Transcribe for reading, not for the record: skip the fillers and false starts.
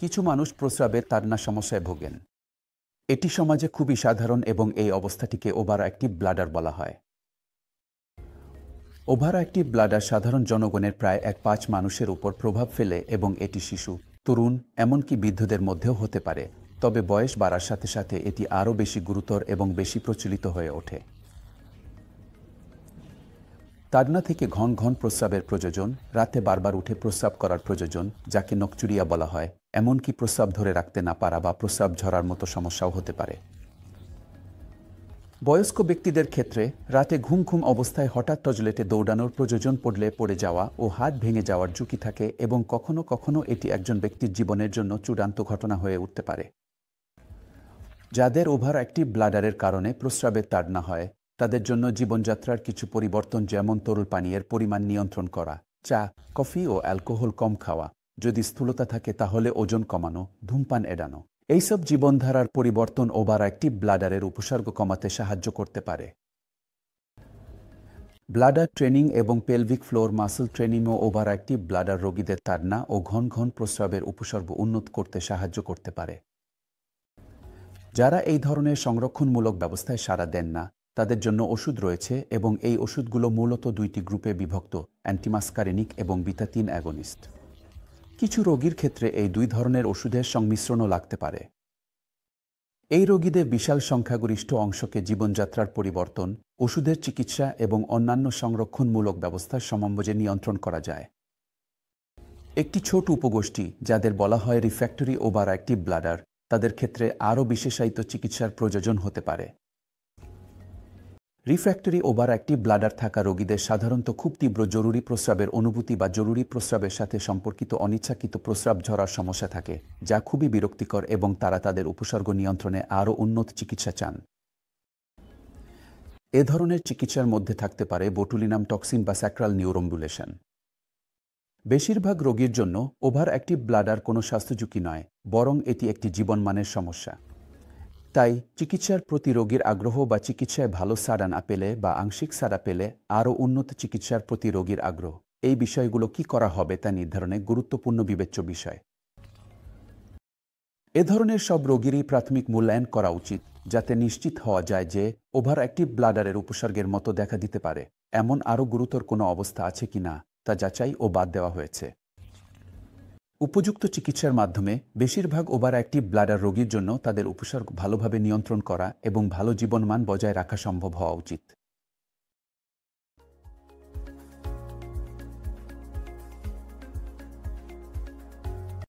কিছু মানুষ প্রস্রাবের তাড়না সমস্যায় ভোগেন। এটি সমাজে খুবই সাধারণ এবং এই অবস্থাটিকে ওভার অ্যাক্টিভ ব্লাডার বলা হয়। ওভার অ্যাক্টিভ ব্লাডার সাধারণ জনগণের প্রায় 1/5 মানুষের উপর প্রভাব ফেলে এবং এটি শিশু, তরুণ, এমনকি বৃদ্ধদের মধ্যেও হতে পারে, তবে বয়স বাড়ার সাথে সাথে এটি আরও বেশি গুরুতর এবং বেশি প্রচলিত হয়ে ওঠে। তাড়না থেকে ঘন ঘন প্রস্রাবের প্রয়োজন, রাতে বারবার উঠে প্রস্রাব করার প্রয়োজন, যাকে নকচুরিয়া বলা হয়, এমনকি প্রস্রাব ধরে রাখতে না পারা বা প্রস্রাব ঝরার মতো সমস্যাও হতে পারে। বয়স্ক ব্যক্তিদের ক্ষেত্রে রাতে ঘুম ঘুম অবস্থায় হঠাৎ টয়লেটে দৌড়ানোর প্রয়োজন পড়লে পড়ে যাওয়া ও হাত ভেঙে যাওয়ার ঝুঁকি থাকে এবং কখনো কখনো এটি একজন ব্যক্তির জীবনের জন্য চূড়ান্ত ঘটনা হয়ে উঠতে পারে। যাদের ওভার অ্যাক্টিভ ব্লাডারের কারণে প্রস্রাবের তাড়না হয়, তাদের জন্য জীবনযাত্রার কিছু পরিবর্তন, যেমন তরল পানীয়ের পরিমাণ নিয়ন্ত্রণ করা, চা, কফি ও অ্যালকোহল কম খাওয়া, যদি স্থূলতা থাকে তাহলে ওজন কমানো, ধূমপান এড়ানো, এইসব জীবনধারার পরিবর্তন ওভার অ্যাক্টিভ ব্লাডারের উপসর্গ কমাতে সাহায্য করতে পারে। ব্লাডার ট্রেনিং এবং পেলভিক ফ্লোর মাসল ট্রেনিংও ওভার অ্যাক্টিভ ব্লাডার রোগীদের তাড়না ও ঘন ঘন প্রস্রাবের উপসর্গ উন্নত করতে সাহায্য করতে পারে। যারা এই ধরনের সংরক্ষণমূলক ব্যবস্থায় সাড়া দেন না, তাদের জন্য ওষুধ রয়েছে এবং এই ওষুধগুলো মূলত 2টি গ্রুপে বিভক্ত: অ্যান্টিমাস্কারিনিক এবং বিটা-3 অ্যাগনিস্ট। কিছু রোগীর ক্ষেত্রে এই 2 ধরনের ওষুধের সংমিশ্রণও লাগতে পারে। এই রোগীদের বিশাল সংখ্যাগরিষ্ঠ অংশকে জীবনযাত্রার পরিবর্তন, ওষুধের চিকিৎসা এবং অন্যান্য সংরক্ষণমূলক ব্যবস্থার সমন্বয়ে নিয়ন্ত্রণ করা যায়। একটি ছোট উপগোষ্ঠী, যাদের বলা হয় রিফ্র্যাক্টরি ওভার অ্যাক্টিভ ব্লাডার, তাদের ক্ষেত্রে আরও বিশেষায়িত চিকিৎসার প্রয়োজন হতে পারে। রিফ্র্যাক্টরি ওভার অ্যাক্টিভ ব্লাডার থাকা রোগীদের সাধারণত খুব তীব্র জরুরি প্রস্রাবের অনুভূতি বা জরুরি প্রস্রাবের সাথে সম্পর্কিত অনিচ্ছাকৃত প্রস্রাব ঝরার সমস্যা থাকে, যা খুবই বিরক্তিকর এবং তারা তাদের উপসর্গ নিয়ন্ত্রণে আরও উন্নত চিকিৎসা চান। এ ধরনের চিকিৎসার মধ্যে থাকতে পারে বোটুলিনাম টক্সিন বা স্যাক্রাল নিউরোমডুলেশন। বেশিরভাগ রোগীর জন্য ওভার অ্যাক্টিভ ব্লাডার কোনো স্বাস্থ্য ঝুঁকি নয়, বরং এটি একটি জীবনমানের সমস্যা। তাই চিকিৎসার প্রতি রোগীর আগ্রহ বা চিকিৎসায় ভালো সাড়া না পেলে বা আংশিক সাড়া পেলে আরও উন্নত চিকিৎসার প্রতি রোগীর আগ্রহ, এই বিষয়গুলো কি করা হবে তা নির্ধারণে গুরুত্বপূর্ণ বিবেচ্য বিষয়। এ ধরনের সব রোগীরই প্রাথমিক মূল্যায়ন করা উচিত, যাতে নিশ্চিত হওয়া যায় যে ওভার অ্যাক্টিভ ব্লাডারের উপসর্গের মতো দেখা দিতে পারে এমন আরও গুরুতর কোনো অবস্থা আছে কিনা তা যাচাই ও বাদ দেওয়া হয়েছে। উপযুক্ত চিকিৎসার মাধ্যমে বেশিরভাগ ওভার অ্যাক্টিভ ব্লাডার রোগীর জন্য তাদের উপসর্গ ভালোভাবে নিয়ন্ত্রণ করা এবং ভালো জীবনমান বজায় রাখা সম্ভব হওয়া উচিত।